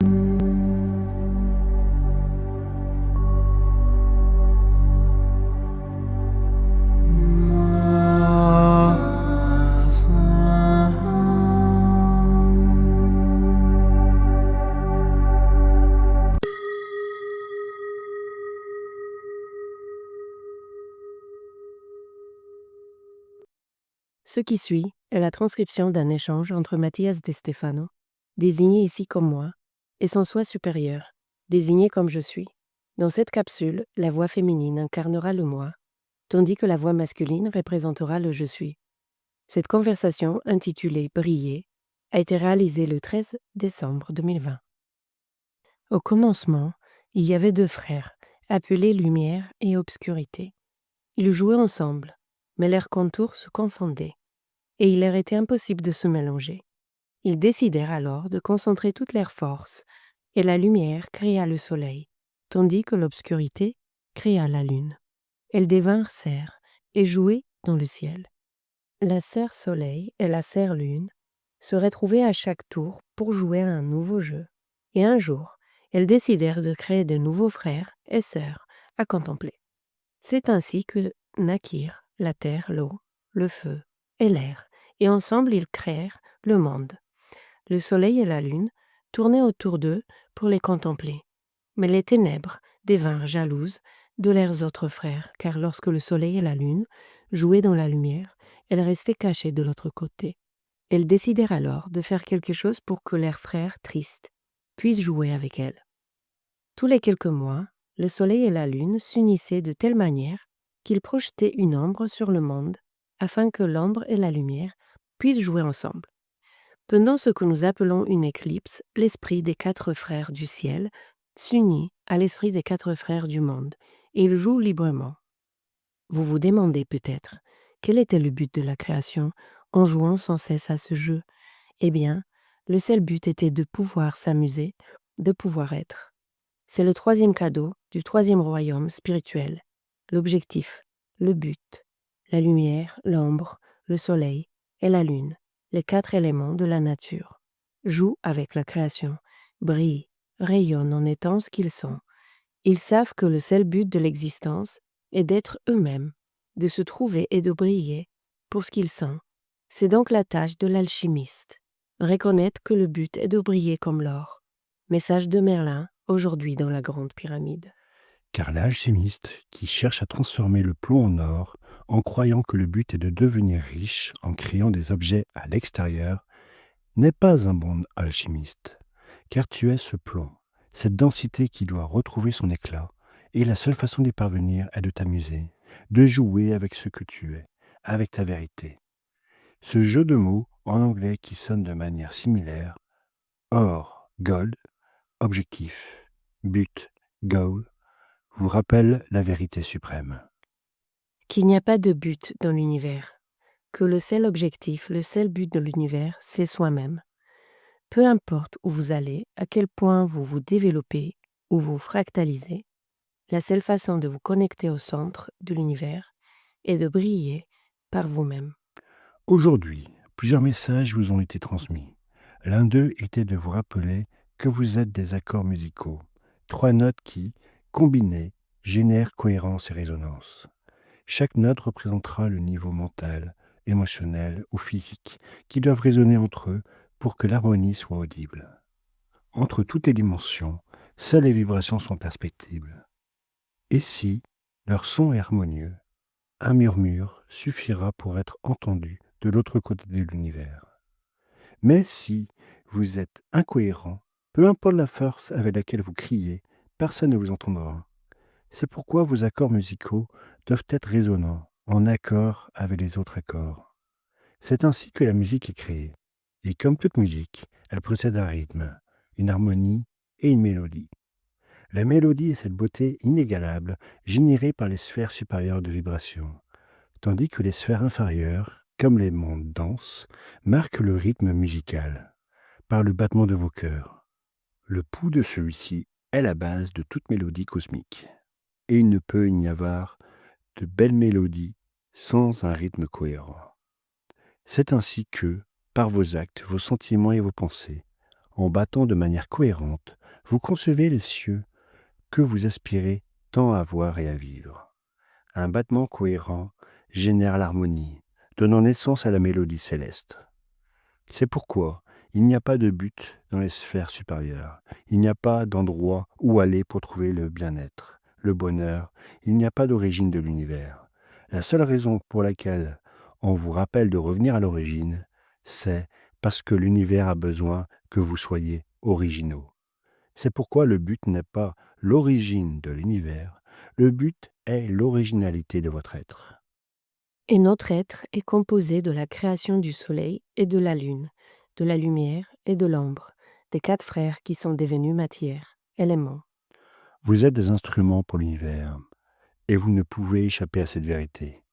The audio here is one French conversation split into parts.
Ce qui suit est la transcription d'un échange entre Mathias De Stefano, désigné ici comme moi, et son soi supérieur, désigné comme je suis. Dans cette capsule, la voix féminine incarnera le moi, tandis que la voix masculine représentera le je suis. Cette conversation, intitulée Briller, a été réalisée le 13 décembre 2020. Au commencement, il y avait deux frères, appelés Lumière et Obscurité. Ils jouaient ensemble, mais leurs contours se confondaient, et il leur était impossible de se mélanger. Ils décidèrent alors de concentrer toutes leurs forces, et la lumière créa le soleil, tandis que l'obscurité créa la lune. Elles devinrent sœurs et jouaient dans le ciel. La sœur soleil et la sœur lune se retrouvaient à chaque tour pour jouer à un nouveau jeu. Et un jour, elles décidèrent de créer de nouveaux frères et sœurs à contempler. C'est ainsi que naquirent la terre, l'eau, le feu et l'air, et ensemble ils créèrent le monde. Le soleil et la lune tournaient autour d'eux pour les contempler. Mais les ténèbres devinrent jalouses de leurs autres frères, car lorsque le soleil et la lune jouaient dans la lumière, elles restaient cachées de l'autre côté. Elles décidèrent alors de faire quelque chose pour que leurs frères tristes puissent jouer avec elles. Tous les quelques mois, le soleil et la lune s'unissaient de telle manière qu'ils projetaient une ombre sur le monde, afin que l'ombre et la lumière puissent jouer ensemble. Pendant ce que nous appelons une éclipse, l'esprit des quatre frères du ciel s'unit à l'esprit des quatre frères du monde, et ils jouent librement. Vous vous demandez peut-être, quel était le but de la création en jouant sans cesse à ce jeu? Eh bien, le seul but était de pouvoir s'amuser, de pouvoir être. C'est le troisième cadeau du troisième royaume spirituel, l'objectif, le but, la lumière, l'ombre, le soleil et la lune, les quatre éléments de la nature. Jouent avec la création, brillent, rayonnent en étant ce qu'ils sont. Ils savent que le seul but de l'existence est d'être eux-mêmes, de se trouver et de briller pour ce qu'ils sont. C'est donc la tâche de l'alchimiste, reconnaître que le but est de briller comme l'or. Message de Merlin, aujourd'hui dans la Grande Pyramide. Car l'alchimiste qui cherche à transformer le plomb en or en croyant que le but est de devenir riche en créant des objets à l'extérieur n'est pas un bon alchimiste, car tu es ce plomb, cette densité qui doit retrouver son éclat, et la seule façon d'y parvenir est de t'amuser, de jouer avec ce que tu es, avec ta vérité. Ce jeu de mots en anglais qui sonne de manière similaire, or, gold, objectif, but, goal, vous rappelle la vérité suprême. Qu'il n'y a pas de but dans l'univers, que le seul objectif, le seul but de l'univers, c'est soi-même. Peu importe où vous allez, à quel point vous vous développez ou vous fractalisez, la seule façon de vous connecter au centre de l'univers est de briller par vous-même. Aujourd'hui, plusieurs messages vous ont été transmis. L'un d'eux était de vous rappeler que vous êtes des accords musicaux, trois notes qui, combinées, génèrent cohérence et résonance. Chaque note représentera le niveau mental, émotionnel ou physique qui doivent résonner entre eux pour que l'harmonie soit audible. Entre toutes les dimensions, seules les vibrations sont perceptibles. Et si leur son est harmonieux, un murmure suffira pour être entendu de l'autre côté de l'univers. Mais si vous êtes incohérent, peu importe la force avec laquelle vous criez, personne ne vous entendra. C'est pourquoi vos accords musicaux doivent être résonnants, en accord avec les autres accords. C'est ainsi que la musique est créée. Et comme toute musique, elle possède un rythme, une harmonie et une mélodie. La mélodie est cette beauté inégalable générée par les sphères supérieures de vibration, tandis que les sphères inférieures, comme les mondes denses, marquent le rythme musical, par le battement de vos cœurs. Le pouls de celui-ci est la base de toute mélodie cosmique. Et il ne peut y avoir de belles mélodies sans un rythme cohérent. C'est ainsi que, par vos actes, vos sentiments et vos pensées, En battant de manière cohérente, vous concevez les cieux que vous aspirez tant à voir et à vivre. Un battement cohérent génère l'harmonie, donnant naissance à la mélodie céleste. C'est pourquoi il n'y a pas de but dans les sphères supérieures. Il n'y a pas d'endroit où aller pour trouver le bien-être, le bonheur. Il n'y a pas d'origine de l'univers. La seule raison pour laquelle on vous rappelle de revenir à l'origine, c'est parce que l'univers a besoin que vous soyez originaux. C'est pourquoi le but n'est pas l'origine de l'univers, le but est l'originalité de votre être. Et notre être est composé de la création du soleil et de la lune, de la lumière et de l'ombre, des 4 frères qui sont devenus matière, éléments. Vous êtes des instruments pour l'univers, et vous ne pouvez échapper à cette vérité.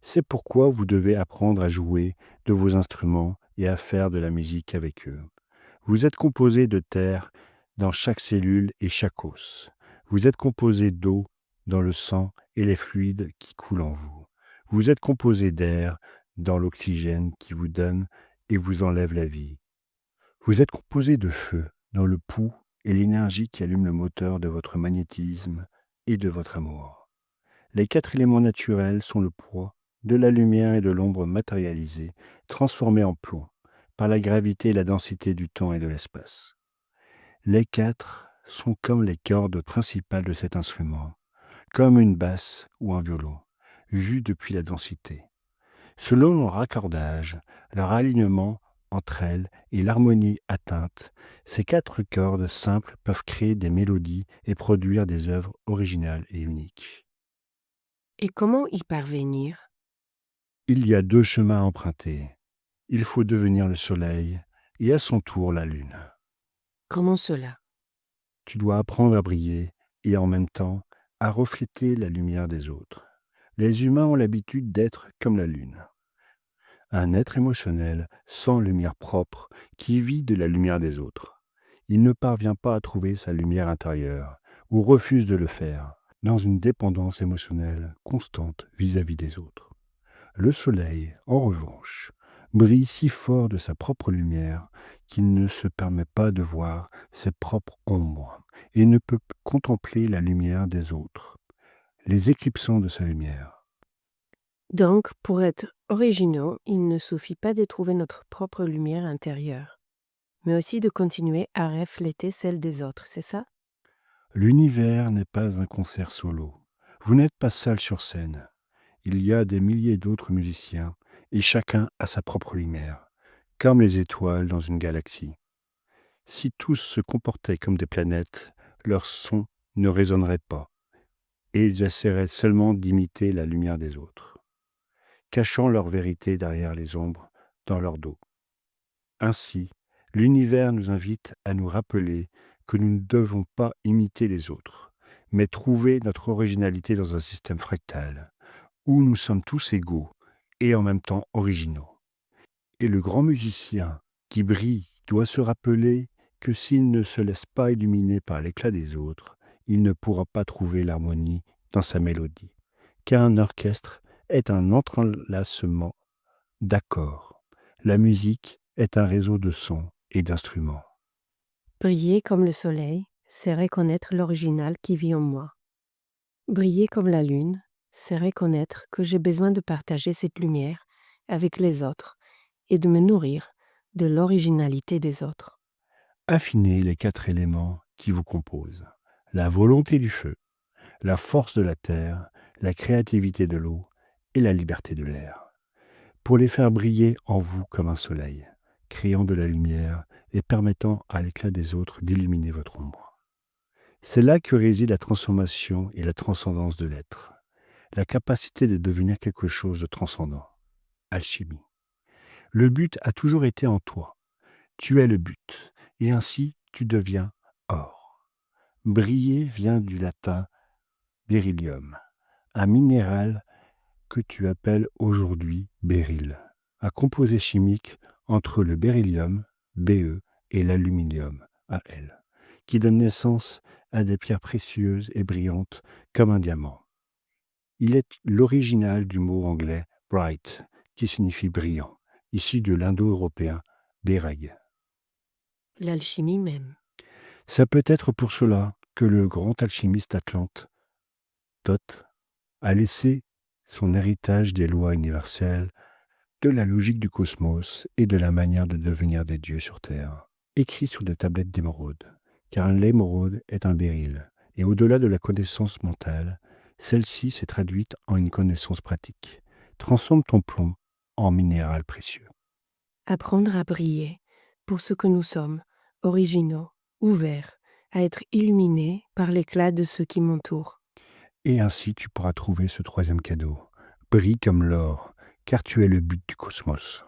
C'est pourquoi vous devez apprendre à jouer de vos instruments et à faire de la musique avec eux. Vous êtes composé de terre dans chaque cellule et chaque os. Vous êtes composé d'eau dans le sang et les fluides qui coulent en vous. Vous êtes composé d'air dans l'oxygène qui vous donne et vous enlève la vie. Vous êtes composé de feu dans le pouls et l'énergie qui allume le moteur de votre magnétisme et de votre amour. Les 4 éléments naturels sont le poids, de la lumière et de l'ombre matérialisés, transformés en plomb, par la gravité et la densité du temps et de l'espace. Les 4 sont comme les cordes principales de cet instrument, comme une basse ou un violon, vus depuis la densité. Selon leur raccordage, leur alignement entre elles et l'harmonie atteinte, ces 4 cordes simples peuvent créer des mélodies et produire des œuvres originales et uniques. Et comment y parvenir? Il y a 2 chemins à emprunter. Il faut devenir le soleil et à son tour la lune. Comment cela? Tu dois apprendre à briller et en même temps à refléter la lumière des autres. Les humains ont l'habitude d'être comme la lune. Un être émotionnel, sans lumière propre, qui vit de la lumière des autres. Il ne parvient pas à trouver sa lumière intérieure, ou refuse de le faire, dans une dépendance émotionnelle constante vis-à-vis des autres. Le soleil, en revanche, brille si fort de sa propre lumière qu'il ne se permet pas de voir ses propres ombres et ne peut contempler la lumière des autres, les éclipsant de sa lumière. Donc, pour être originaux, il ne suffit pas de trouver notre propre lumière intérieure, mais aussi de continuer à refléter celle des autres, c'est ça? L'univers n'est pas un concert solo. Vous n'êtes pas seul sur scène. Il y a des milliers d'autres musiciens et chacun a sa propre lumière, comme les étoiles dans une galaxie. Si tous se comportaient comme des planètes, leur son ne résonnerait pas et ils essaieraient seulement d'imiter la lumière des autres, cachant leur vérité derrière les ombres dans leur dos. Ainsi, l'univers nous invite à nous rappeler que nous ne devons pas imiter les autres, mais trouver notre originalité dans un système fractal, où nous sommes tous égaux et en même temps originaux. Et le grand musicien qui brille doit se rappeler que s'il ne se laisse pas illuminer par l'éclat des autres, il ne pourra pas trouver l'harmonie dans sa mélodie, car un orchestre est un entrelacement d'accords. La musique est un réseau de sons et d'instruments. Briller comme le soleil, c'est reconnaître l'original qui vit en moi. Briller comme la lune, c'est reconnaître que j'ai besoin de partager cette lumière avec les autres et de me nourrir de l'originalité des autres. Affinez les 4 éléments qui vous composent. La volonté du feu, la force de la terre, la créativité de l'eau et la liberté de l'air, pour les faire briller en vous comme un soleil, créant de la lumière et permettant à l'éclat des autres d'illuminer votre ombre. C'est là que réside la transformation et la transcendance de l'être, la capacité de devenir quelque chose de transcendant. Alchimie. Le but a toujours été en toi. Tu es le but, et ainsi tu deviens or. Briller vient du latin beryllium, un minéral que tu appelles aujourd'hui béryl, un composé chimique entre le beryllium, Be, et l'aluminium, Al, qui donne naissance à des pierres précieuses et brillantes comme un diamant. Il est l'original du mot anglais bright, qui signifie brillant, issu de l'indo-européen bereg. l'alchimie même. Ça peut être pour cela que le grand alchimiste Atlante, Thoth, a laissé son héritage des lois universelles, de la logique du cosmos et de la manière de devenir des dieux sur Terre, écrit sur des tablettes d'émeraude, car l'émeraude est un béryl, et au-delà de la connaissance mentale, celle-ci s'est traduite en une connaissance pratique. Transforme ton plomb en minéral précieux. Apprendre à briller pour ce que nous sommes, originaux, ouverts, à être illuminés par l'éclat de ceux qui m'entourent. Et ainsi tu pourras trouver ce troisième cadeau. Brille comme l'or, car tu es le but du cosmos.